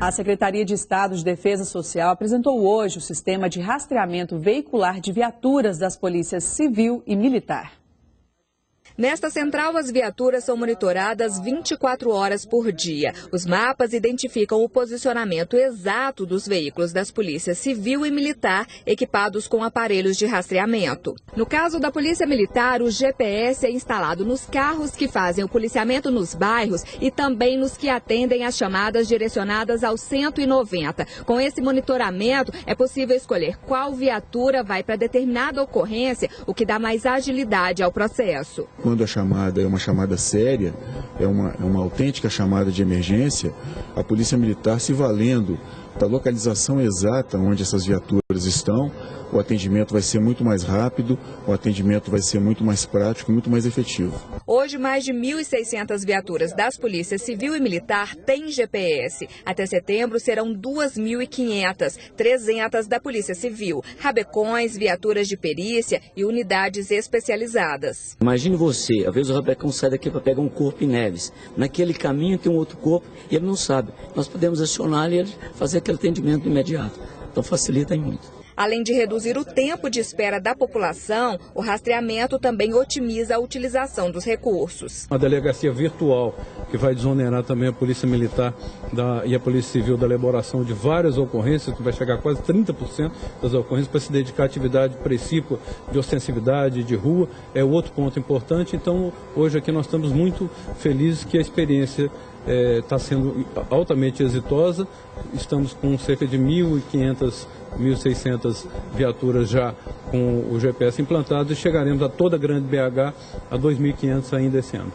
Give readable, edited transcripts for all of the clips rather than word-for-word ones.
A Secretaria de Estado de Defesa Social apresentou hoje o sistema de rastreamento veicular de viaturas das polícias civil e militar. Nesta central, as viaturas são monitoradas 24 horas por dia. Os mapas identificam o posicionamento exato dos veículos das polícias civil e militar equipados com aparelhos de rastreamento. No caso da Polícia Militar, o GPS é instalado nos carros que fazem o policiamento nos bairros e também nos que atendem às chamadas direcionadas ao 190. Com esse monitoramento, é possível escolher qual viatura vai para determinada ocorrência, o que dá mais agilidade ao processo. Quando a chamada é uma chamada séria, é uma autêntica chamada de emergência, a Polícia Militar, se valendo da localização exata onde essas viaturas estão, o atendimento vai ser muito mais rápido, o atendimento vai ser muito mais prático e muito mais efetivo. Hoje, mais de 1.600 viaturas das polícias civil e militar têm GPS. Até setembro, serão 2.500, 300 da Polícia Civil, rabecões, viaturas de perícia e unidades especializadas. Imagine você, às vezes o rabecão sai daqui para pegar um corpo em Neves. Naquele caminho tem um outro corpo e ele não sabe. Nós podemos acionar e ele fazer aquele atendimento imediato. Então facilita muito. Além de reduzir o tempo de espera da população, o rastreamento também otimiza a utilização dos recursos. Uma delegacia virtual que vai desonerar também a Polícia Militar e a Polícia Civil da elaboração de várias ocorrências, que vai chegar a quase 30% das ocorrências para se dedicar à atividade precípua de ostensividade de rua. É outro ponto importante. Então, hoje aqui nós estamos muito felizes que a experiência está sendo altamente exitosa. Estamos com cerca de 1.500, 1.600 viaturas já com o GPS implantado e chegaremos a toda a grande BH a 2.500 ainda esse ano.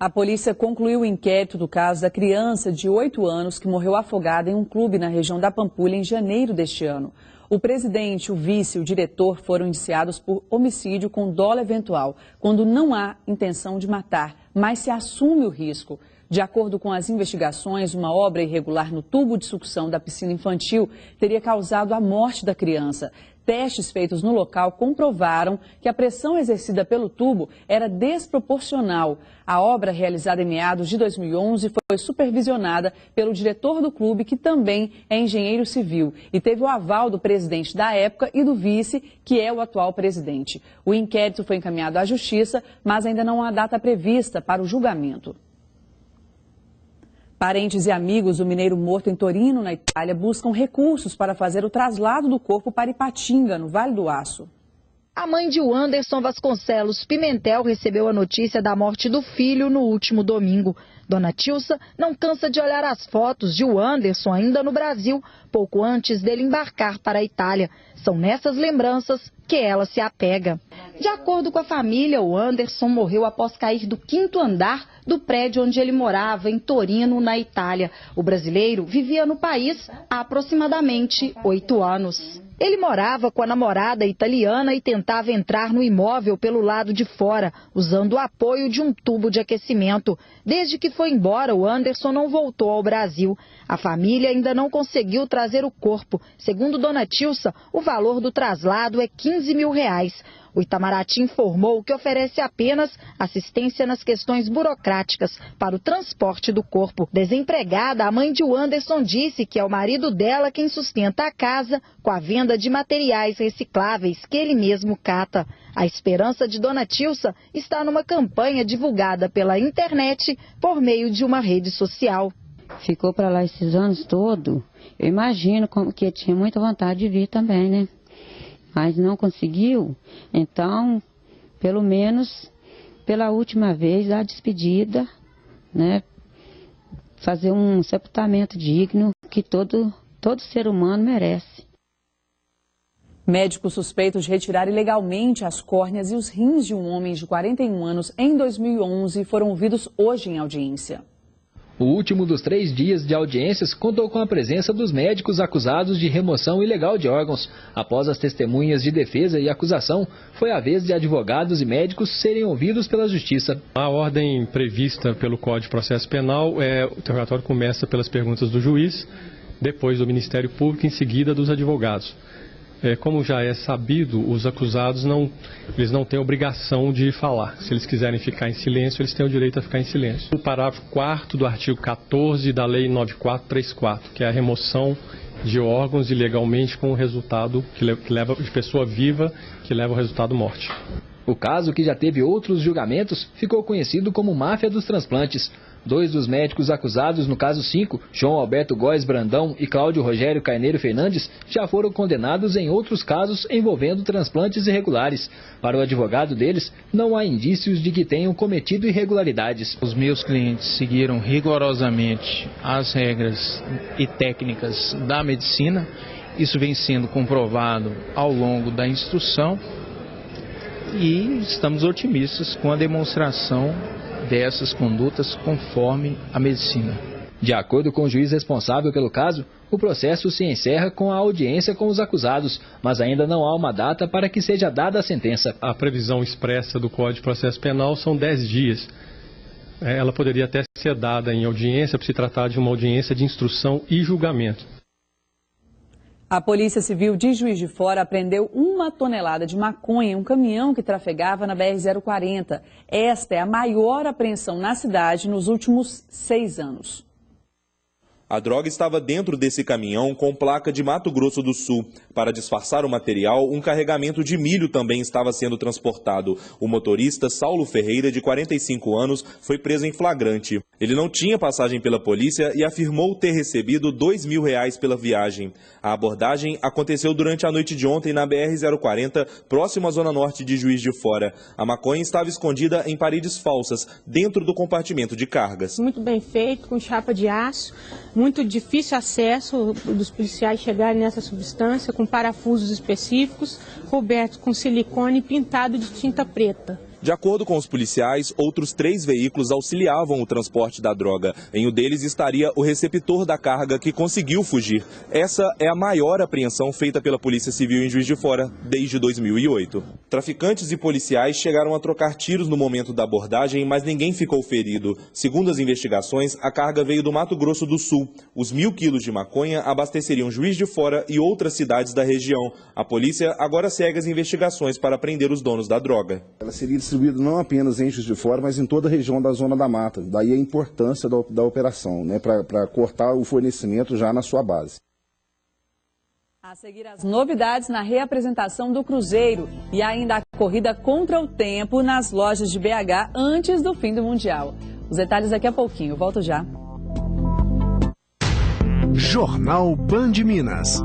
A polícia concluiu o inquérito do caso da criança de 8 anos que morreu afogada em um clube na região da Pampulha em janeiro deste ano. O presidente, o vice e o diretor foram indiciados por homicídio com dolo eventual, quando não há intenção de matar, mas se assume o risco. De acordo com as investigações, uma obra irregular no tubo de sucção da piscina infantil teria causado a morte da criança. Testes feitos no local comprovaram que a pressão exercida pelo tubo era desproporcional. A obra, realizada em meados de 2011, foi supervisionada pelo diretor do clube, que também é engenheiro civil, e teve o aval do presidente da época e do vice, que é o atual presidente. O inquérito foi encaminhado à justiça, mas ainda não há data prevista para o julgamento. Parentes e amigos do mineiro morto em Torino, na Itália, buscam recursos para fazer o traslado do corpo para Ipatinga, no Vale do Aço. A mãe de Anderson Vasconcelos Pimentel recebeu a notícia da morte do filho no último domingo. Dona Tilsa não cansa de olhar as fotos de Anderson ainda no Brasil, pouco antes dele embarcar para a Itália. São nessas lembranças que ela se apega. De acordo com a família, o Anderson morreu após cair do 5º andar do prédio onde ele morava, em Torino, na Itália. O brasileiro vivia no país há aproximadamente 8 anos. Ele morava com a namorada italiana e tentava entrar no imóvel pelo lado de fora, usando o apoio de um tubo de aquecimento. Desde que foi embora, o Anderson não voltou ao Brasil. A família ainda não conseguiu trazer o corpo. Segundo Dona Tilsa, o valor do traslado é R$15 mil. O Itamaraty informou que oferece apenas assistência nas questões burocráticas para o transporte do corpo. Desempregada, a mãe de Anderson disse que é o marido dela quem sustenta a casa com a venda de materiais recicláveis que ele mesmo cata. A esperança de Dona Tilsa está numa campanha divulgada pela internet por meio de uma rede social. Ficou para lá esses anos todos. Eu imagino que tinha muita vontade de vir também, né? Mas não conseguiu, então, pelo menos, pela última vez, a despedida, né, fazer um sepultamento digno que todo ser humano merece. Médicos suspeitos de retirar ilegalmente as córneas e os rins de um homem de 41 anos em 2011 foram ouvidos hoje em audiência. O último dos 3 dias de audiências contou com a presença dos médicos acusados de remoção ilegal de órgãos. Após as testemunhas de defesa e acusação, foi a vez de advogados e médicos serem ouvidos pela Justiça. A ordem prevista pelo Código de Processo Penal o interrogatório começa pelas perguntas do juiz, depois do Ministério Público, em seguida dos advogados. Como já é sabido, os acusados eles não têm obrigação de falar. Se eles quiserem ficar em silêncio, eles têm o direito a ficar em silêncio. O parágrafo 4º do artigo 14 da Lei 9434, que é a remoção de órgãos ilegalmente com o resultado que leva de pessoa viva, que leva ao resultado morte. O caso, que já teve outros julgamentos, ficou conhecido como máfia dos transplantes. 2 dos médicos acusados no caso 5, João Alberto Góes Brandão e Cláudio Rogério Carneiro Fernandes, já foram condenados em outros casos envolvendo transplantes irregulares. Para o advogado deles, não há indícios de que tenham cometido irregularidades. Os meus clientes seguiram rigorosamente as regras e técnicas da medicina. Isso vem sendo comprovado ao longo da instrução e estamos otimistas com a demonstração dessas condutas conforme a medicina. De acordo com o juiz responsável pelo caso, o processo se encerra com a audiência com os acusados, mas ainda não há uma data para que seja dada a sentença. A previsão expressa do Código de Processo Penal são 10 dias. Ela poderia até ser dada em audiência, por se tratar de uma audiência de instrução e julgamento. A Polícia Civil de Juiz de Fora apreendeu 1 tonelada de maconha em um caminhão que trafegava na BR-040. Esta é a maior apreensão na cidade nos últimos 6 anos. A droga estava dentro desse caminhão com placa de Mato Grosso do Sul. Para disfarçar o material, um carregamento de milho também estava sendo transportado. O motorista Saulo Ferreira, de 45 anos, foi preso em flagrante. Ele não tinha passagem pela polícia e afirmou ter recebido R$2.000 pela viagem. A abordagem aconteceu durante a noite de ontem na BR-040, próximo à zona norte de Juiz de Fora. A maconha estava escondida em paredes falsas, dentro do compartimento de cargas. Muito bem feito, com chapa de aço. Muito difícil acesso dos policiais chegarem nessa substância, com parafusos específicos, cobertos com silicone e pintado de tinta preta. De acordo com os policiais, outros 3 veículos auxiliavam o transporte da droga. Em um deles estaria o receptor da carga, que conseguiu fugir. Essa é a maior apreensão feita pela Polícia Civil em Juiz de Fora desde 2008. Traficantes e policiais chegaram a trocar tiros no momento da abordagem, mas ninguém ficou ferido. Segundo as investigações, a carga veio do Mato Grosso do Sul. Os 1.000 quilos de maconha abasteceriam Juiz de Fora e outras cidades da região. A polícia agora segue as investigações para prender os donos da droga. Ela seria distribuído não apenas em Juiz de Fora, mas em toda a região da Zona da Mata. Daí a importância da operação, né, para cortar o fornecimento já na sua base. A seguir, as novidades na reapresentação do Cruzeiro e ainda a corrida contra o tempo nas lojas de BH antes do fim do Mundial. Os detalhes daqui a pouquinho. Volto já. Jornal Band Minas.